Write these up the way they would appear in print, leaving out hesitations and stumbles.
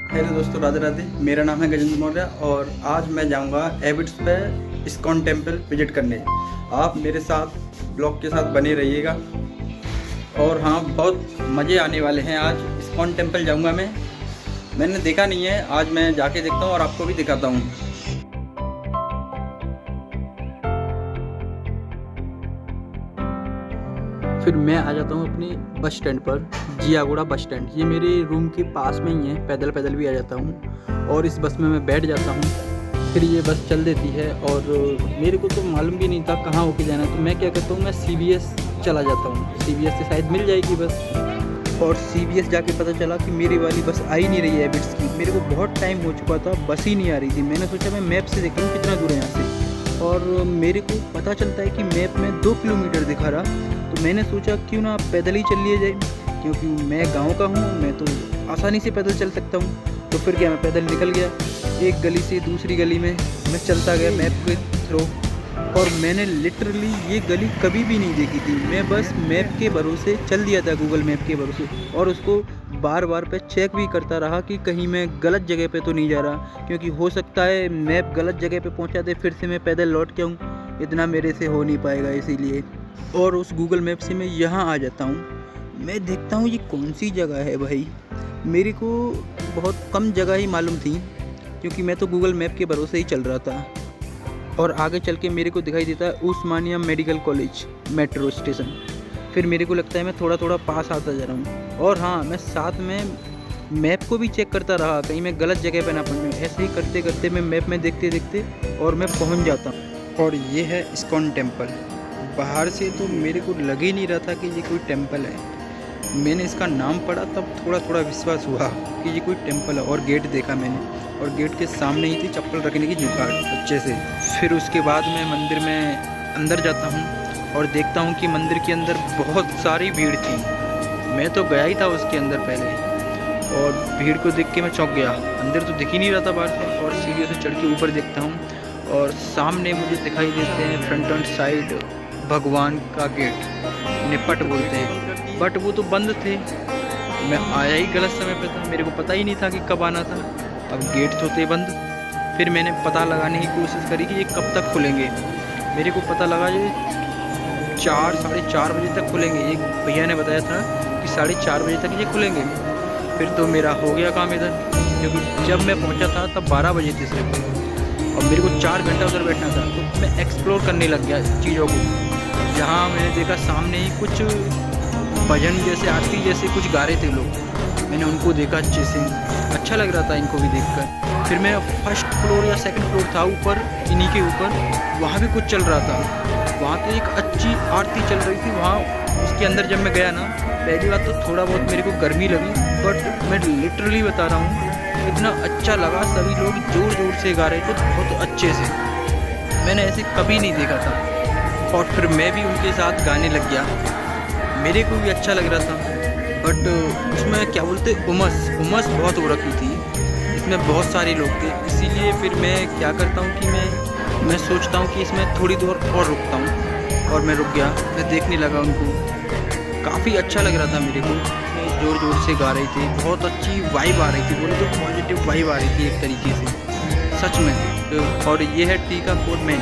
Hello दोस्तों, राधे राधे। मेरा नाम है गजेंद्र मौर्य और आज मैं जाऊंगा एबिट्स पे इस्कॉन टेम्पल विजिट करने। आप मेरे साथ ब्लॉग के साथ बने रहिएगा। और हाँ, बहुत मज़े आने वाले हैं। आज इस्कॉन टेम्पल जाऊंगा मैंने देखा नहीं है, आज मैं जाके देखता हूँ और आपको भी दिखाता हूँ। फिर मैं आ जाता हूँ अपनी बस स्टैंड पर, जियागुड़ा बस स्टैंड। ये मेरे रूम के पास में ही है, पैदल पैदल भी आ जाता हूँ और इस बस में मैं बैठ जाता हूँ। फिर ये बस चल देती है और मेरे को तो मालूम भी नहीं था कहाँ होके जाना है, तो मैं क्या करता हूँ, मैं CBS चला जाता हूँ। CBS से शायद मिल जाएगी बस। और CBS जाके पता चला कि मेरी वाली बस आ ही नहीं रही है एबिट्स की। मेरे को बहुत टाइम हो चुका था, बस ही नहीं आ रही थी। मैंने सोचा मैं मैप से देख लूँ कितना दूर है यहाँ से, और मेरे को पता चलता है कि मैप में 2 किलोमीटर दिखा रहा। तो मैंने सोचा क्यों ना पैदल ही चल लिए जाए, क्योंकि मैं गांव का हूँ, मैं तो आसानी से पैदल चल सकता हूँ। तो फिर क्या, मैं पैदल निकल गया। एक गली से दूसरी गली में मैं चलता गया मैप के थ्रू, और मैंने लिटरली ये गली कभी भी नहीं देखी थी। मैं बस मैप के भरोसे चल दिया था, गूगल मैप के भरोसे, और उसको बार बार पे चेक भी करता रहा कि कहीं मैं गलत जगह पे तो नहीं जा रहा, क्योंकि हो सकता है मैप गलत जगह पे पहुंचा दे, फिर से मैं पैदल लौट के आऊँ। इतना मेरे से हो नहीं पाएगा, इसीलिए। और उस गूगल मैप से मैं यहाँ आ जाता हूँ। मैं देखता हूँ ये कौन सी जगह है भाई। मेरे को बहुत कम जगह ही मालूम थी, क्योंकि मैं तो गूगल मैप के भरोसे ही चल रहा था। और आगे चल के मेरे को दिखाई देता है उस्मानिया मेडिकल कॉलेज मेट्रो स्टेशन। फिर मेरे को लगता है मैं थोड़ा थोड़ा पास आता जा रहा हूँ। और हाँ, मैं साथ में मैप को भी चेक करता रहा, कहीं मैं गलत जगह पे ना पहुँचूँ। ऐसे ही करते करते मैं मैप में देखते देखते और मैं पहुँच जाता हूँ। और ये है इस्कॉन टेम्पल। बाहर से तो मेरे को लग ही नहीं रहा था कि ये कोई टेम्पल है। मैंने इसका नाम पढ़ा तब थोड़ा थोड़ा विश्वास हुआ कि ये कोई टेम्पल है। और गेट देखा मैंने, और गेट के सामने ही थी चप्पल रखने की जगह अच्छे से। फिर उसके बाद मैं मंदिर में अंदर जाता हूँ और देखता हूँ कि मंदिर के अंदर बहुत सारी भीड़ थी। मैं तो गया ही था उसके अंदर पहले, और भीड़ को देख के मैं चौंक गया। अंदर तो दिख ही नहीं रहा था बाहर से। और सीढ़ियों से चढ़ के ऊपर देखता हूँ, और सामने मुझे दिखाई देते हैं फ्रंट साइड भगवान का गेट, निपट बोलते हैं, बट वो तो बंद थे। मैं आया ही गलत समय पे था, मेरे को पता ही नहीं था कि कब आना था। अब गेट तो थे बंद। फिर मैंने पता लगाने की कोशिश करी कि ये कब तक खुलेंगे। मेरे को पता लगा ये 4 साढ़े 4 बजे तक खुलेंगे। एक भैया ने बताया था कि 4:30 बजे तक ये खुलेंगे। फिर तो मेरा हो गया काम इधर, क्योंकि जब मैं पहुंचा था तब 12 बजे थे सिर्फ, और मेरे को 4 घंटा उधर बैठना था। तो मैं एक्सप्लोर करने लग गया चीज़ों को। जहाँ मैंने देखा सामने ही कुछ भजन जैसे, आरती जैसे कुछ गा रहे थे लोग। मैंने उनको देखा अच्छे से, अच्छा लग रहा था इनको भी देखकर। फिर मैं फर्स्ट फ्लोर या सेकंड फ्लोर था ऊपर, इन्हीं के ऊपर, वहाँ भी कुछ चल रहा था। वहाँ तो एक अच्छी आरती चल रही थी। वहाँ उसके अंदर जब मैं गया ना, पहली बात तो थोड़ा बहुत मेरे को गर्मी लगी, बट मैं लिटरली बता रहा हूँ इतना अच्छा लगा। सभी लोग जोर जोर से गा रहे थे, बहुत अच्छे से। मैंने ऐसे कभी नहीं देखा था। और फिर मैं भी उनके साथ गाने लग गया। मेरे को भी अच्छा लग रहा था, बट उसमें क्या बोलते, उमस बहुत हो रखी थी। इसमें बहुत सारे लोग थे, इसीलिए फिर मैं क्या करता हूँ कि मैं सोचता हूँ कि इसमें थोड़ी देर और रुकता हूँ। और मैं रुक गया, मैं देखने लगा उनको। काफ़ी अच्छा लग रहा था मेरे को। जोर जोर से गा रहे थे, बहुत अच्छी वाइब आ रही थी, बोले तो पॉजिटिव वाइब आ रही थी एक तरीके से, सच में। और ये है टीका कोट में,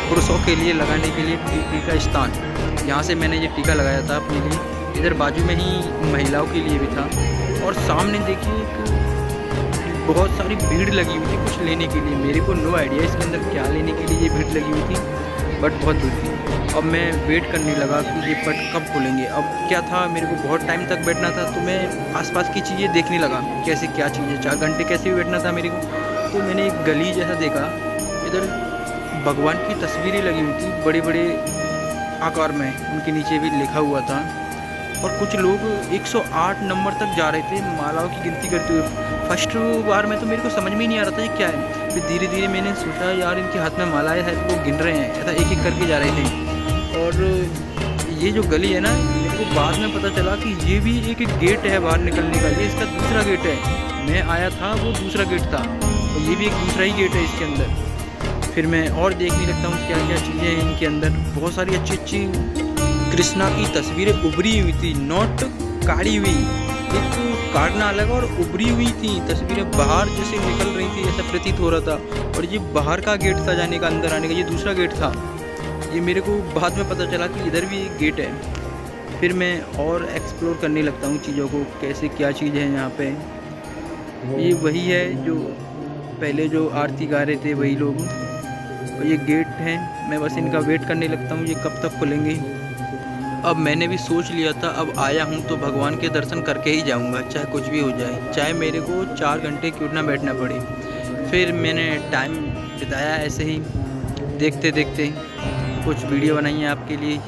पुरुषों के लिए लगाने के लिए टीका स्थान। यहाँ से मैंने ये टीका लगाया था अपने लिए। इधर बाजू में ही महिलाओं के लिए भी था। और सामने देखिए बहुत सारी भीड़ लगी हुई थी कुछ लेने के लिए। मेरे को नो आइडिया इसके अंदर क्या लेने के लिए ये भीड़ लगी हुई थी, बट बहुत दूर थी। अब मैं वेट करने लगा कि ये पट कब खुलेंगे। अब क्या था, मेरे को बहुत टाइम तक बैठना था, तो मैं आसपास की चीज़ें देखने लगा, कैसे क्या चीज़ें। 4 घंटे कैसे भी बैठना था मेरे को। तो मैंने एक गली जैसा देखा, इधर भगवान की तस्वीरें लगी हुई थी बड़े बड़े आकार में, उनके नीचे भी लिखा हुआ था। और कुछ लोग 108 नंबर तक जा रहे थे मालाओं की गिनती करते हुए। फर्स्ट बार में तो मेरे को समझ में ही नहीं आ रहा था ये क्या है। फिर धीरे धीरे मैंने सोचा यार इनके हाथ में मालाएं है, तो वो गिन रहे हैं, ऐसा एक एक करके जा रहे थे। और ये जो गली है ना, मेरे को बाद में पता चला कि ये भी एक गेट है बाहर निकलने का। ये इसका दूसरा गेट है। मैं आया था वो दूसरा गेट था, और ये भी एक दूसरा ही गेट है इसके अंदर। फिर मैं और देखने लगता हूँ क्या क्या चीज़ें हैं इनके अंदर। बहुत सारी अच्छी अच्छी कृष्णा की तस्वीरें उभरी हुई थी, नॉट काढ़ी हुई, एक काटना अलग और उभरी हुई थी तस्वीरें बाहर जैसे निकल रही थी, ऐसा प्रतीत हो रहा था। और ये बाहर का गेट था जाने का, अंदर आने का ये दूसरा गेट था। ये मेरे को बाद में पता चला कि इधर भी एक गेट है। फिर मैं और एक्सप्लोर करने लगता हूँ चीज़ों को, कैसे क्या चीज़ है यहाँ पे। ये वही है जो पहले जो आरती गा रहे थे वही लोग, और ये गेट है। मैं बस इनका वेट करने लगता हूँ ये कब तक खुलेंगे। अब मैंने भी सोच लिया था अब आया हूँ तो भगवान के दर्शन करके ही जाऊँगा, चाहे कुछ भी हो जाए, चाहे मेरे को 4 घंटे क्यों ना बैठना पड़े। फिर मैंने टाइम बिताया ऐसे ही देखते देखते, कुछ वीडियो बनाई है आपके लिए।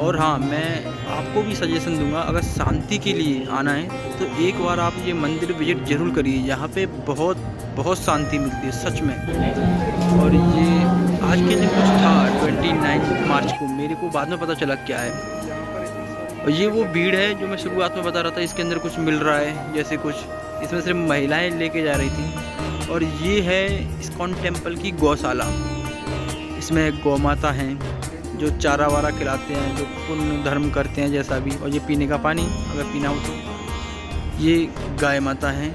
और हाँ, मैं आपको भी सजेशन दूंगा, अगर शांति के लिए आना है तो एक बार आप ये मंदिर विजिट ज़रूर करिए। यहाँ पे बहुत शांति मिलती है सच में। और ये आज के दिन कुछ था 29 मार्च को, मेरे को बाद में पता चला क्या है। और ये वो भीड़ है जो मैं शुरुआत में बता रहा था, इसके अंदर कुछ मिल रहा है जैसे कुछ, इसमें सिर्फ महिलाएं लेके जा रही थी। और ये है इस्कॉन टेम्पल की गौशाला। इसमें गौ माता हैं जो चारा वारा खिलाते हैं, जो पुण्य धर्म करते हैं जैसा भी। और ये पीने का पानी अगर पीना हो तो। ये गाय माता हैं,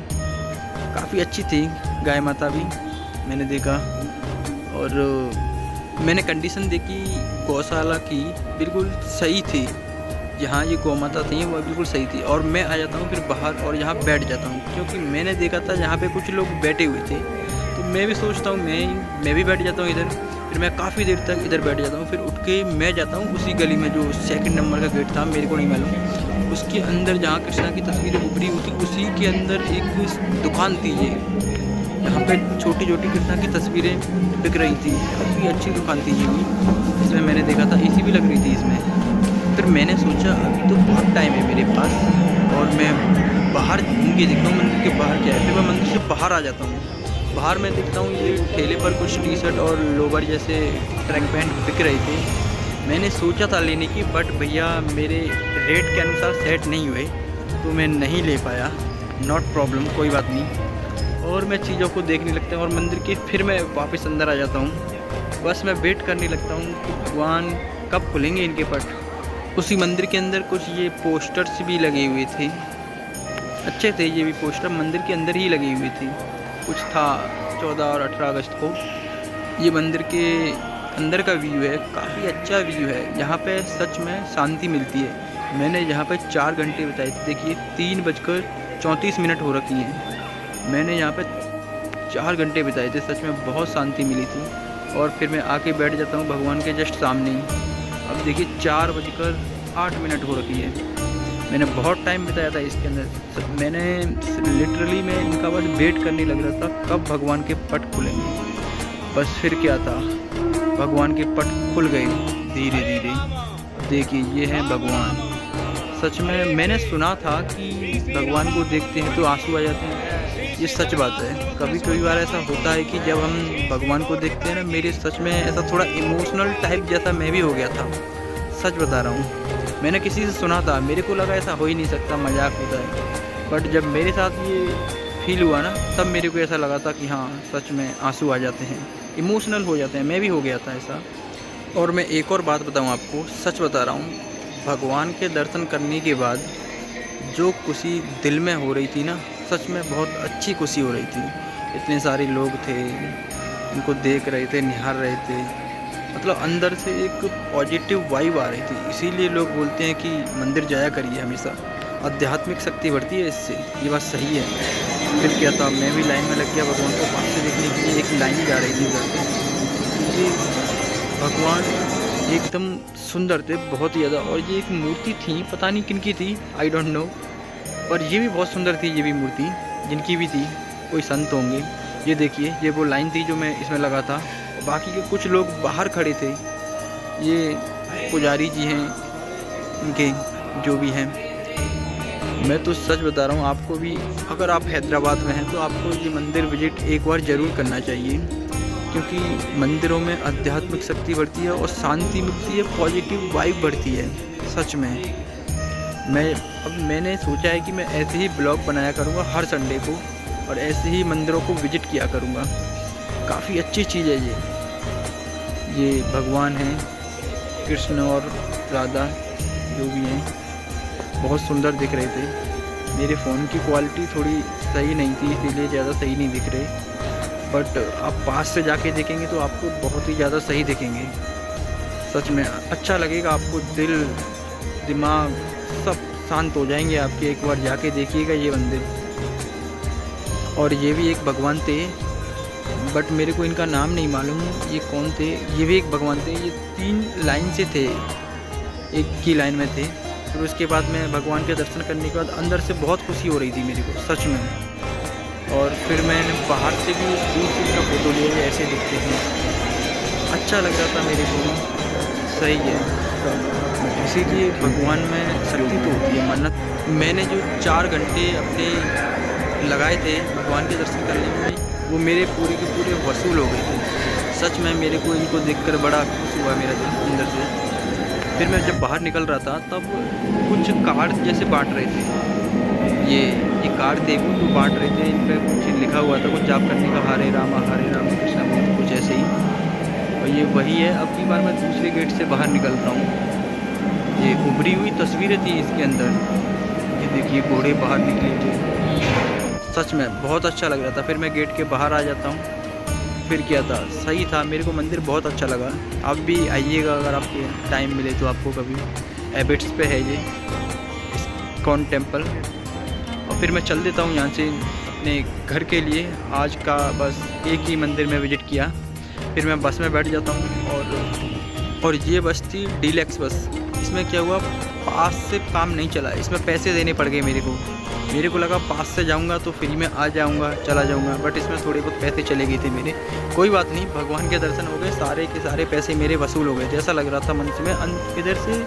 काफ़ी अच्छी थी गाय माता भी, मैंने देखा। और मैंने कंडीशन देखी गौशाला की, बिल्कुल सही थी। जहाँ ये गौ माता थी वो बिल्कुल सही थी। और मैं आ जाता हूँ फिर बाहर और यहाँ बैठ जाता हूँ, क्योंकि मैंने देखा था यहाँ पे कुछ लोग बैठे हुए थे, तो मैं भी सोचता हूँ मैं भी बैठ जाता हूँ इधर। फिर मैं काफ़ी देर तक इधर बैठ जाता हूँ, फिर उठ के मैं जाता हूँ उसी गली में जो 2 नंबर का गेट था, मेरे को नहीं मालूम, उसके अंदर जहाँ कृष्णा की तस्वीरें उभरी हुई थी उसी के अंदर एक दुकान थी। ये यहाँ पे छोटी छोटी कृष्णा की तस्वीरें बिक रही थी, काफ़ी अच्छी दुकान थी ये भी। इसमें मैंने देखा था एसी भी लग रही थी इसमें। फिर मैंने सोचा अभी तो बहुत टाइम है मेरे पास, और मैं बाहर घूम के देखता हूँ मंदिर के बाहर क्या है। फिर मैं मंदिर से बाहर आ जाता हूँ। बाहर मैं देखता हूँ ये ठेले पर कुछ टी शर्ट और लोवर जैसे ट्रैक पैंट बिक रहे थे। मैंने सोचा था लेने की, बट भैया मेरे रेट के अनुसार सेट नहीं हुए तो मैं नहीं ले पाया। नॉट प्रॉब्लम, कोई बात नहीं। और मैं चीज़ों को देखने लगता हूँ और मंदिर के फिर मैं वापस अंदर आ जाता हूँ। बस मैं वेट करने लगता हूँ कि भगवान कब खुलेंगे इनके पट। उसी मंदिर के अंदर कुछ ये पोस्टर्स भी लगे हुए थे, अच्छे थे ये भी पोस्टर, मंदिर के अंदर ही लगी हुई थी। कुछ था 14 और 18 अगस्त को। ये मंदिर के अंदर का व्यू है, काफ़ी अच्छा व्यू है। यहाँ पे सच में शांति मिलती है। मैंने यहाँ पे 4 घंटे बिताए थे, देखिए 3:34 हो रखी हैं। मैंने यहाँ पे 4 घंटे बिताए थे, सच में बहुत शांति मिली थी। और फिर मैं आके बैठ जाता हूँ भगवान के जस्ट सामने ही। अब देखिए 4:08 हो रखी है। मैंने बहुत टाइम बिताया था इसके अंदर। मैंने लिटरली मैं इनका बस वेट करने लग रहा था कब भगवान के पट खुलेंगे। बस फिर क्या था, भगवान के पट खुल गए धीरे धीरे। देखिए ये है भगवान। सच में मैंने सुना था कि भगवान को देखते हैं तो आंसू आ जाते हैं, ये सच बात है। कभी बार ऐसा होता है कि जब हम भगवान को देखते हैं ना, मेरे सच में ऐसा थोड़ा इमोशनल टाइप जैसा मैं भी हो गया था, सच बता रहा हूँ। मैंने किसी से सुना था, मेरे को लगा ऐसा हो ही नहीं सकता, मजाक होता है। बट जब मेरे साथ ये फील हुआ ना, तब मेरे को ऐसा लगा था कि हाँ सच में आंसू आ जाते हैं, इमोशनल हो जाते हैं। मैं भी हो गया था ऐसा। और मैं एक और बात बताऊँ आपको, सच बता रहा हूँ, भगवान के दर्शन करने के बाद जो खुशी दिल में हो रही थी ना, सच में बहुत अच्छी खुशी हो रही थी। इतने सारे लोग थे, इनको देख रहे थे, निहार रहे थे, मतलब अंदर से एक पॉजिटिव वाइब आ रही थी। इसीलिए लोग बोलते हैं कि मंदिर जाया करिए हमेशा, आध्यात्मिक शक्ति बढ़ती है इससे, ये बात सही है। फिर क्या था, मैं भी लाइन में लग गया भगवान को पास से देखने के लिए। एक लाइन जा रही थी उधर से, ये भगवान एकदम सुंदर थे बहुत ही ज़्यादा। और ये एक मूर्ति थी, पता नहीं किनकी थी, आई डोंट नो, पर ये भी बहुत सुंदर थी। ये भी मूर्ति जिनकी भी थी, कोई संत होंगे। ये देखिए, ये वो लाइन थी जो मैं इसमें लगा था। बाकी के कुछ लोग बाहर खड़े थे, ये पुजारी जी हैं इनके, जो भी हैं। मैं तो सच बता रहा हूँ, आपको भी अगर आप हैदराबाद में हैं तो आपको ये मंदिर विजिट एक बार ज़रूर करना चाहिए, क्योंकि मंदिरों में आध्यात्मिक शक्ति बढ़ती है और शांति मिलती है, पॉजिटिव वाइब बढ़ती है सच में। मैंने सोचा है कि मैं ऐसे ही ब्लॉग बनाया करूँगा हर संडे को, और ऐसे ही मंदिरों को विजिट किया करूँगा। काफ़ी अच्छी चीज़ है ये भगवान हैं, कृष्ण और राधा जो भी हैं, बहुत सुंदर दिख रहे थे। मेरे फ़ोन की क्वालिटी थोड़ी सही नहीं थी, इसीलिए ज़्यादा सही नहीं दिख रहे, बट आप पास से जाके देखेंगे तो आपको बहुत ही ज़्यादा सही दिखेंगे। सच में अच्छा लगेगा आपको, दिल दिमाग सब शांत हो जाएंगे आपके। एक बार जाके देखिएगा ये मंदिर। और ये भी एक भगवान थे, बट मेरे को इनका नाम नहीं मालूम ये कौन थे। ये भी एक भगवान थे, ये 3 लाइन से थे, एक की लाइन में थे। फिर उसके बाद में भगवान के दर्शन करने के बाद अंदर से बहुत खुशी हो रही थी मेरे को, सच में। और फिर मैंने बाहर से भी दूर से इसका फ़ोटो लिया, ऐसे दिखते हैं, अच्छा लग रहा था मेरे को। सही है, इसीलिए भगवान में शक्ति तो होती है। मन्नत मैंने जो 4 घंटे अपने लगाए थे भगवान के दर्शन करने में, वो मेरे पूरे के पूरे वसूल हो गए थे। सच में मेरे को इनको देखकर बड़ा खुश हुआ मेरा दिल अंदर से। फिर मैं जब बाहर निकल रहा था तब कुछ कार्ड जैसे बांट रहे थे, ये कार्ड थे वो जो बांट रहे थे। इन पर कुछ लिखा हुआ था, कुछ जाप करने का, हरे राम कृष्ण कुछ ऐसे ही। और ये वही है। अब की बार मैं दूसरे गेट से बाहर निकल रहा हूँ। ये उभरी हुई तस्वीरें थी इसके अंदर, ये देखिए घोड़े बाहर निकले थे। सच में बहुत अच्छा लग रहा था। फिर मैं गेट के बाहर आ जाता हूँ। फिर क्या था, सही था, मेरे को मंदिर बहुत अच्छा लगा। आप भी आइएगा अगर आपके टाइम मिले तो, आपको कभी। एबिट्स पे है ये इस्कॉन टेम्पल। और फिर मैं चल देता हूँ यहाँ से अपने घर के लिए। आज का बस एक ही मंदिर में विज़िट किया। फिर मैं बस में बैठ जाता हूँ। और ये बस थी डीलक्स बस। इसमें क्या हुआ, पास से काम नहीं चला, इसमें पैसे देने पड़ गए मेरे को लगा पास से जाऊंगा तो फ्री में आ जाऊंगा, चला जाऊंगा, बट इसमें थोड़े बहुत पैसे चले गए थे मेरे। कोई बात नहीं, भगवान के दर्शन हो गए, सारे के सारे पैसे मेरे वसूल हो गए थे। ऐसा लग रहा था मन से, मैं इधर से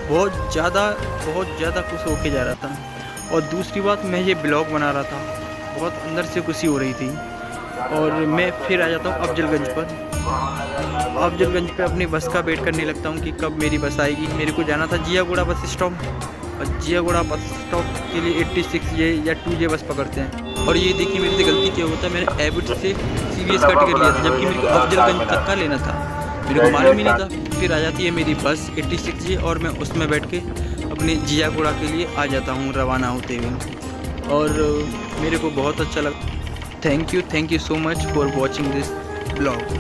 बहुत ज़्यादा खुश होके जा रहा था। और दूसरी बात, मैं ये ब्लॉग बना रहा था, बहुत अंदर से खुशी हो रही थी। और मैं फिर आ जाता हूँ अफजलगंज पर। अफजलगंज पे अपनी बस का वेट करने लगता हूँ कि कब मेरी बस आएगी। मेरे को जाना था जियागुड़ा बस स्टॉप, और जियागुड़ा बस स्टॉप के लिए 86J या 2J बस पकड़ते हैं। और ये देखिए मेरे से गलती क्या होता है, मैंने एबिट से CBS का टिकट लिया था, जबकि मेरे को अफजलगंज तक का लेना था, मेरे को मालूम ही नहीं था। फिर आ जाती है मेरी बस 86J और मैं उसमें बैठ के अपने जियागुड़ा के लिए आ जाता हूँ रवाना होते हुए। और मेरे को बहुत अच्छा लगा। Thank you so much for watching this blog.